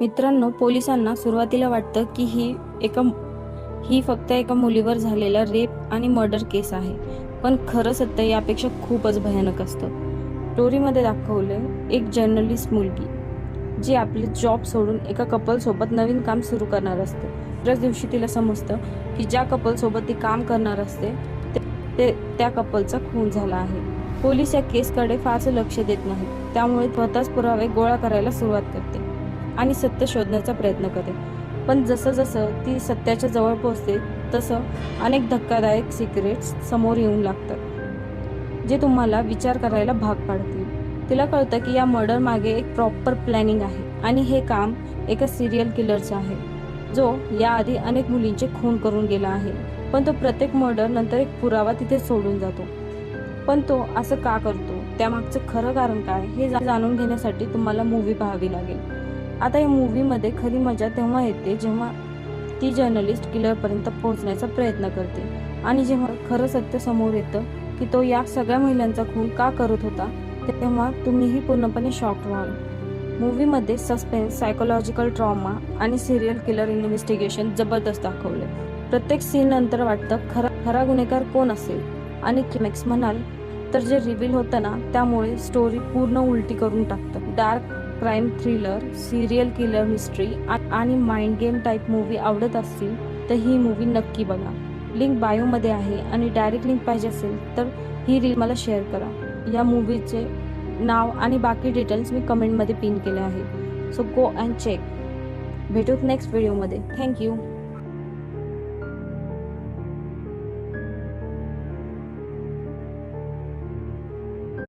मित्रांनो, पोलिसांना सुरुवातीला वाटतं की ही फक्त एका मुलीवर झालेला रेप आणि मर्डर केस आहे, पण खरं सत्य यापेक्षा खूपच भयानक असतं. स्टोरीमध्ये दाखवले एक जर्नलिस्ट मुलगी जी आपले जॉब सोडून एका कपल सोबत नवीन काम सुरू करणार असते. दुसऱ्याच दिवशी तिला समजतं की ज्या कपल सोबत ती काम करणार असते त्या कपलचा खून झाला आहे. पोलीस या केसकडे फारसं लक्ष देत नाहीत, त्यामुळे स्वतःच पुरावे गोळा करायला सुरुवात करते आणि सत्य शोधण्याचा प्रयत्न करते. पण जसं जसं ती सत्याच्या जवळ पोहोचते तसं अनेक धक्कादायक सिक्रेट्स समोर येऊन लागतात, जे तुम्हाला विचार करायला भाग पाडतील. तिला कळतं की या मर्डर मागे एक प्रॉपर प्लॅनिंग आहे आणि हे काम एका सिरियल किलरचं आहे, जो याआधी अनेक मुलींचे खून करून गेला आहे. पण तो प्रत्येक मर्डर नंतर एक पुरावा तिथे सोडून जातो. पण तो असं का करतो, त्यामागचं खरं कारण काय हे जाणून घेण्यासाठी तुम्हाला मूवी पाहावी लागेल. आता या मूवीमध्ये खरी मजा तेव्हा येते जेव्हा ती जर्नलिस्ट किलरपर्यंत पोहोचण्याचा प्रयत्न करते आणि जेव्हा खरं सत्य समोर येतं की तो या सगळ्या महिलांचा खून का करत होता, तेव्हा तुम्हीही पूर्णपणे शॉक्ड व्हाल. मूवीमध्ये सस्पेन्स, सायकोलॉजिकल ट्रॉमा आणि सिरियल किलर इन्व्हेस्टिगेशन जबरदस्त दाखवले. प्रत्येक सीन नंतर वाटतं खरा गुन्हेगार कोण असेल, आणि क्लायमॅक्स म्हणाल तर जे रिव्हील होतं ना, त्यामुळे स्टोरी पूर्ण उलटी करून टाकतं. Dark crime thriller, serial killer mystery आणि माइंड गेम टाईप मूवी आवडत असतील तर ही मूवी नक्की बघा. लिंक बायोमध्ये आहे आणि डायरेक्ट लिंक पाहिजे असेल तर ही रील मला शेअर करा. या मूवीचे नाव आणि बाकी डिटेल्स मी कमेंटमध्ये पिन केले आहे. So go and check. भेटूत नेक्स्ट व्हिडिओमध्ये. थँक्यू.